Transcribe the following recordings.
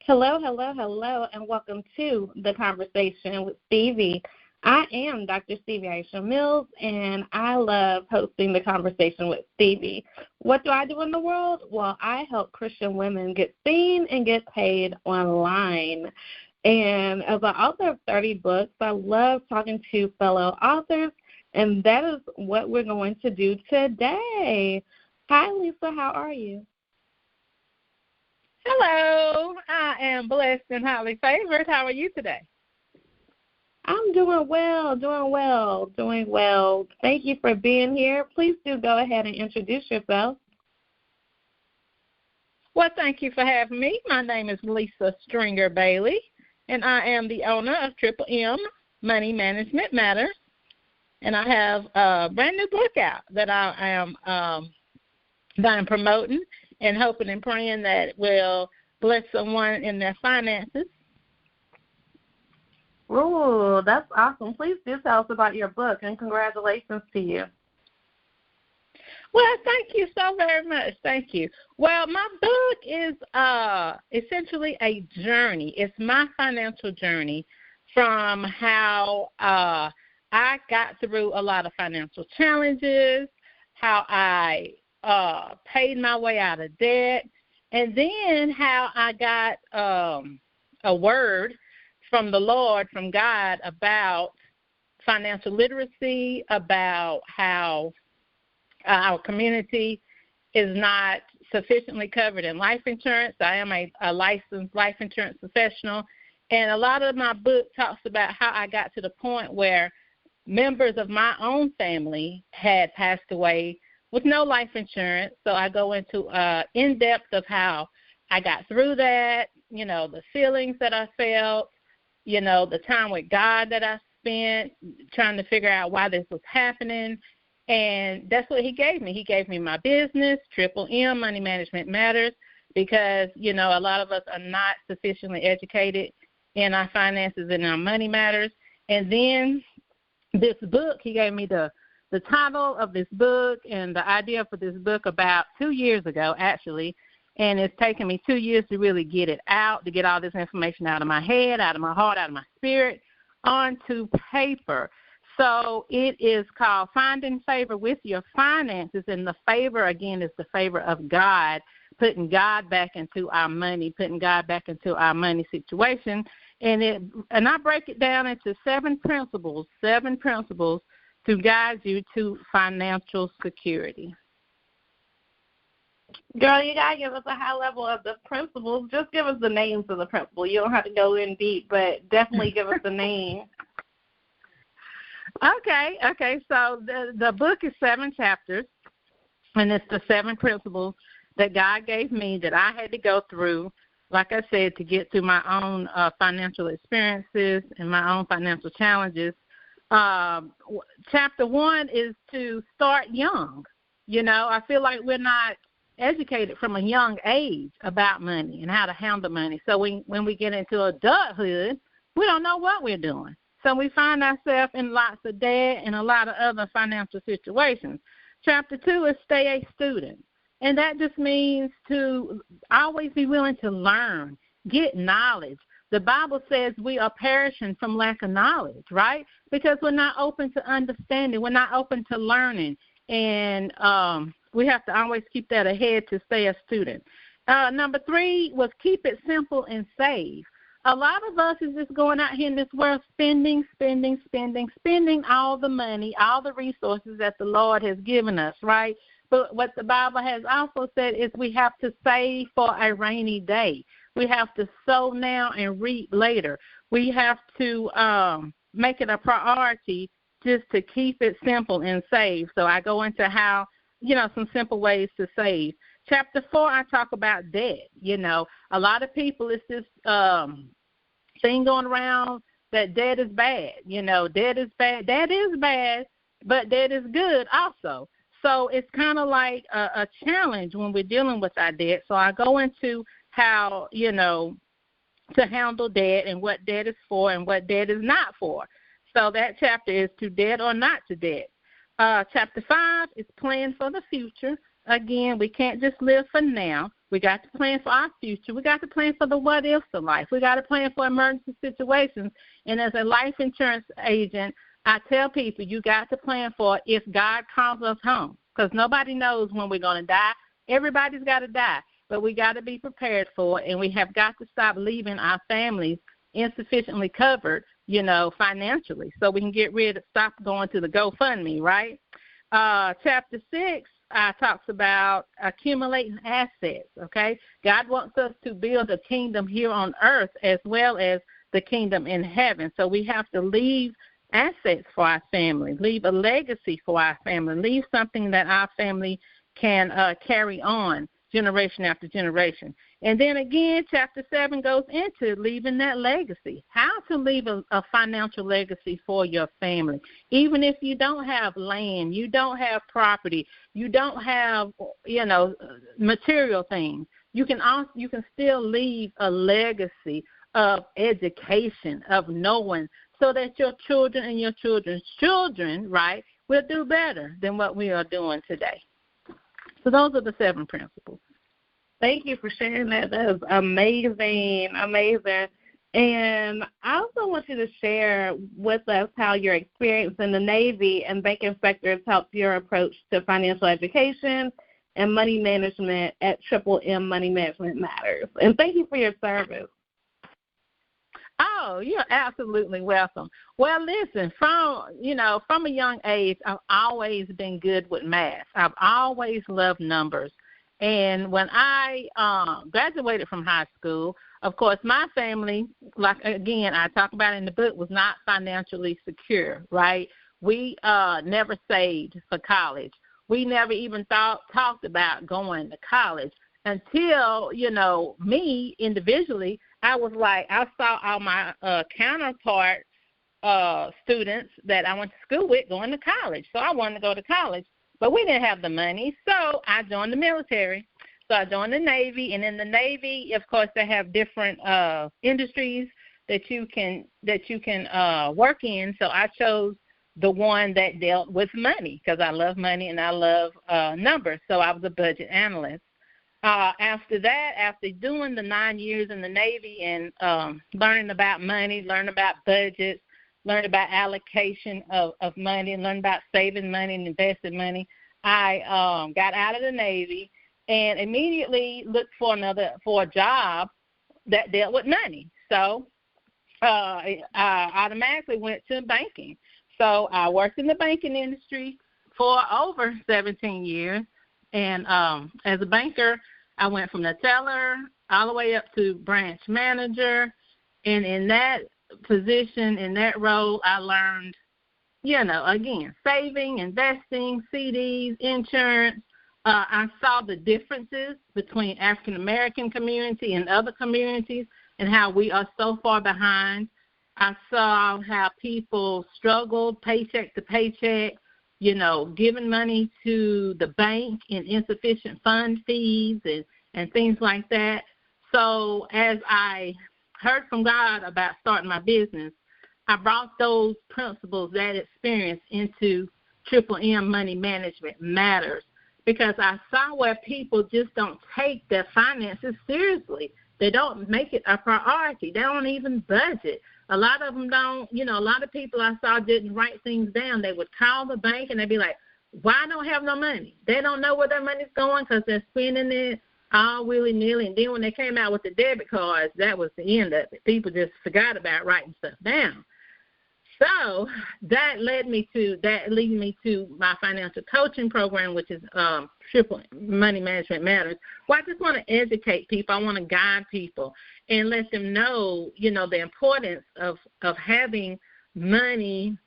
Hello, hello, hello, and welcome to The Conversation with Stevie. I am Dr. Stevie Aisha Mills, and I love hosting The Conversation with Stevie. What do I do in the world? Well, I help Christian women get seen and get paid online. And as an author of 30 books, I love talking to fellow authors, and that is what we're going to do today. Hi, Lisa. How are you? Hello, I am blessed and highly favored. How are you today? I'm doing well. Thank you for being here. Please do go ahead and introduce yourself. Well, thank you for having me. My name is Lisa Stringer Bailey, and I am the owner of Triple M, Money Management Matters. And I have a brand new book out that I'm promoting and hoping and praying that it will bless someone in their finances. Oh, that's awesome. Please do tell us about your book, and congratulations to you. Well, thank you so very much. Thank you. Well, my book is essentially a journey. It's my financial journey from how I got through a lot of financial challenges, how I paid my way out of debt, and then how I got a word from the Lord, from God, about financial literacy, about how our community is not sufficiently covered in life insurance. I am a licensed life insurance professional, and a lot of my book talks about how I got to the point where members of my own family had passed away with no life insurance. So I go into in-depth of how I got through that, the feelings that I felt, the time with God that I spent trying to figure out why this was happening. And that's what he gave me. He gave me my business, Triple M, Money Management Matters, because, a lot of us are not sufficiently educated in our finances and our money matters. And then this book, he gave me the title of this book and the idea for this book about 2 years ago, actually, and it's taken me 2 years to really get it out, to get all this information out of my head, out of my heart, out of my spirit, onto paper. So it is called Finding Favor with Your Finances, and the favor, again, is the favor of God, putting God back into our money, putting God back into our money situation. And I break it down into seven principles to guide you to financial security. Girl, you got to give us a high level of the principles. Just give us the names of the principles. You don't have to go in deep, but definitely give us the name. Okay. So the book is 7 chapters, and it's the 7 principles that God gave me that I had to go through, like I said, to get through my own financial experiences and my own financial challenges. Chapter 1 is to start young. I feel like we're not educated from a young age about money and how to handle money. So when we get into adulthood, we don't know what we're doing. So we find ourselves in lots of debt and a lot of other financial situations. Chapter 2 is stay a student. And that just means to always be willing to learn, get knowledge. The Bible says we are perishing from lack of knowledge, right? Because we're not open to understanding. We're not open to learning. And we have to always keep that ahead to stay a student. Number 3 was keep it simple and save. A lot of us is just going out here in this world spending all the money, all the resources that the Lord has given us, right? But what the Bible has also said is we have to save for a rainy day. We have to sow now and reap later. We have to make it a priority just to keep it simple and save. So I go into how, some simple ways to save. Chapter 4, I talk about debt. A lot of people, it's this thing going around that debt is bad. Debt is bad. Debt is bad, but debt is good also. So it's kind of like a challenge when we're dealing with our debt. So I go into how, to handle debt and what debt is for and what debt is not for. So that chapter is to debt or not to debt. Chapter 5 is plan for the future. Again, we can't just live for now. We got to plan for our future. We got to plan for the what-ifs of life. We got to plan for emergency situations. And as a life insurance agent, I tell people you got to plan for if God calls us home, because nobody knows when we're going to die. Everybody's got to die, but we got to be prepared for it, and we have got to stop leaving our families insufficiently covered, financially, so we can stop going to the GoFundMe, right? Chapter 6 talks about accumulating assets, okay? God wants us to build a kingdom here on earth as well as the kingdom in heaven. So we have to leave assets for our family, leave a legacy for our family, leave something that our family can carry on generation after generation. And then again, chapter 7 goes into leaving that legacy, how to leave a financial legacy for your family. Even if you don't have land, you don't have property, you don't have, material things, you can still leave a legacy of education, of knowing, so that your children and your children's children, right, will do better than what we are doing today. So those are the 7 principles. Thank you for sharing that. That is amazing, amazing. And I also want you to share with us how your experience in the Navy and banking sectors helped your approach to financial education and money management at M Money Management Matters. And thank you for your service. Oh, you're absolutely welcome. Well, listen, from a young age, I've always been good with math. I've always loved numbers. And when I graduated from high school, of course, my family, like, again, I talk about in the book, was not financially secure, right? We never saved for college. We never even talked about going to college until, me individually, I was like, I saw all my counterpart students that I went to school with going to college. So I wanted to go to college, but we didn't have the money. So I joined the military. So I joined the Navy, and in the Navy, of course, they have different industries that you can work in. So I chose the one that dealt with money because I love money and I love numbers. So I was a budget analyst. After that, after doing the 9 years in the Navy and learning about money, learning about budgets, learning about allocation of money, and learning about saving money and investing money, I got out of the Navy and immediately looked for a job that dealt with money. So I automatically went to banking. So I worked in the banking industry for over 17 years, and as a banker, I went from the teller all the way up to branch manager, and in that position, in that role, I learned, again, saving, investing, CDs, insurance. I saw the differences between African-American community and other communities and how we are so far behind. I saw how people struggled paycheck to paycheck, giving money to the bank in insufficient fund fees and things like that. So as I heard from God about starting my business, I brought those principles, that experience, into M Money Management Matters, because I saw where people just don't take their finances seriously. They don't make it a priority. They don't even budget. A lot of them don't, a lot of people I saw didn't write things down. They would call the bank and they'd be like, why I don't have no money? They don't know where their money's going because they're spending it all willy-nilly. And then when they came out with the debit cards, that was the end of it. People just forgot about writing stuff down. So that leads me to my financial coaching program, which is Triple Money Management Matters. Well, I just want to educate people. I want to guide people and let them know, the importance of having money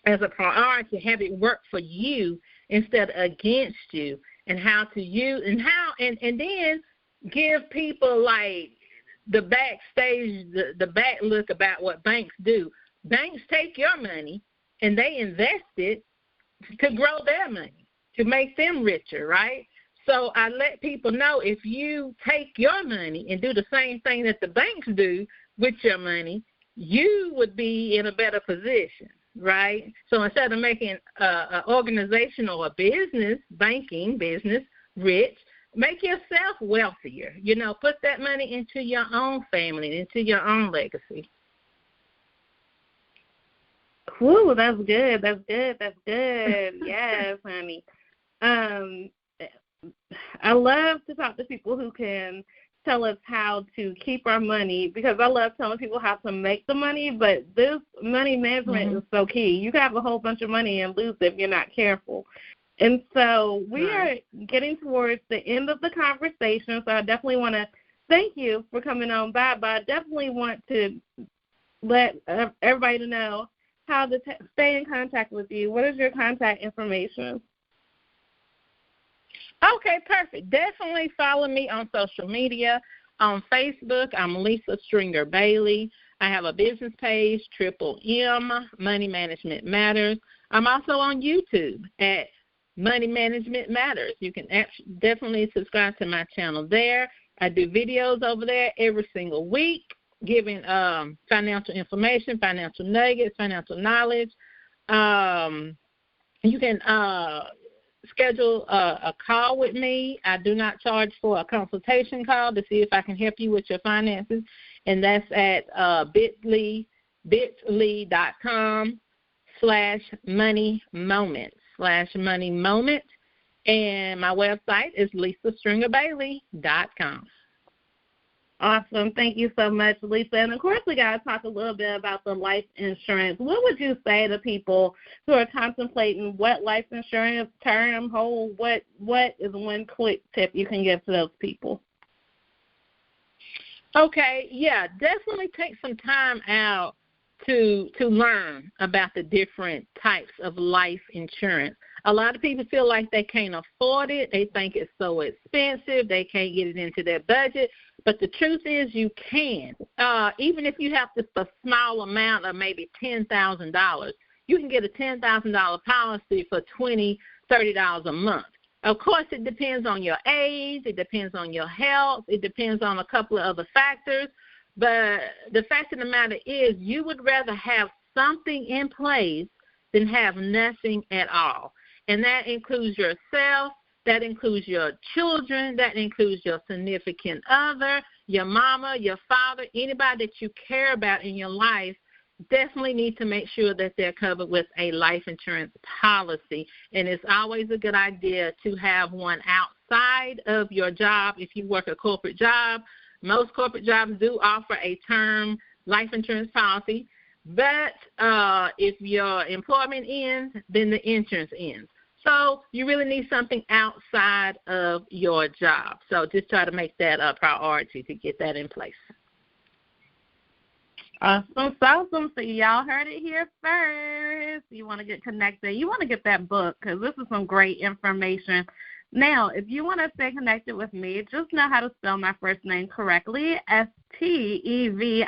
as a priority, have it work for you instead of against you, and how to use and then give people like the backstage, the back look about what banks do. Banks take your money and they invest it to grow their money, to make them richer, right? So I let people know if you take your money and do the same thing that the banks do with your money, you would be in a better position, right? So instead of making an organization or a business, banking business, rich, make yourself wealthier. Put that money into your own family, into your own legacy. Cool, that's good. That's good. That's good. Yes, honey. I love to talk to people who can tell us how to keep our money, because I love telling people how to make the money, but this money management is so key. You can have a whole bunch of money and lose it if you're not careful. And so we are getting towards the end of the conversation, so I definitely want to thank you for coming on by, but I definitely want to let everybody know how to stay in contact with you. What is your contact information? Okay, perfect. Definitely follow me on social media. On Facebook, I'm Lisa Stringer Bailey. I have a business page, M, Money Management Matters. I'm also on YouTube at Money Management Matters. You can definitely subscribe to my channel there. I do videos over there every single week, giving financial information, financial nuggets, financial knowledge. You can schedule a call with me. I do not charge for a consultation call to see if I can help you with your finances, and that's at bit.ly/money moment, and my website is lisastringerbailey.com. Awesome. Thank you so much, Lisa. And, of course, we got to talk a little bit about the life insurance. What would you say to people who are contemplating what life insurance, term, whole, what is one quick tip you can give to those people? Okay, yeah, definitely take some time out to learn about the different types of life insurance. A lot of people feel like they can't afford it. They think it's so expensive. They can't get it into their budget. But the truth is you can. Even if you have just a small amount of maybe $10,000, you can get a $10,000 policy for $20, $30 a month. Of course, it depends on your age. It depends on your health. It depends on a couple of other factors. But the fact of the matter is you would rather have something in place than have nothing at all. And that includes yourself. That includes your children. That includes your significant other, your mama, your father, anybody that you care about in your life. Definitely need to make sure that they're covered with a life insurance policy. And it's always a good idea to have one outside of your job. If you work a corporate job, most corporate jobs do offer a term life insurance policy. But if your employment ends, then the insurance ends. So you really need something outside of your job. So just try to make that a priority to get that in place. Awesome. So y'all heard it here first. You want to get connected. You want to get that book because this is some great information. Now, if you want to stay connected with me, just know how to spell my first name correctly, Stevii.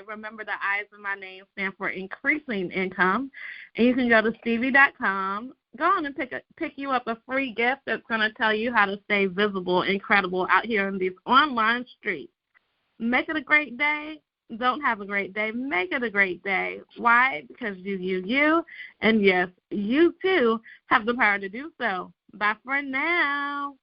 Remember the I's in my name stand for increasing income. And you can go to Stevii.com. Go on and pick you up a free gift that's going to tell you how to stay visible and credible out here in these online streets. Make it a great day. Don't have a great day. Make it a great day. Why? Because you, and yes, you too have the power to do so. Bye for now.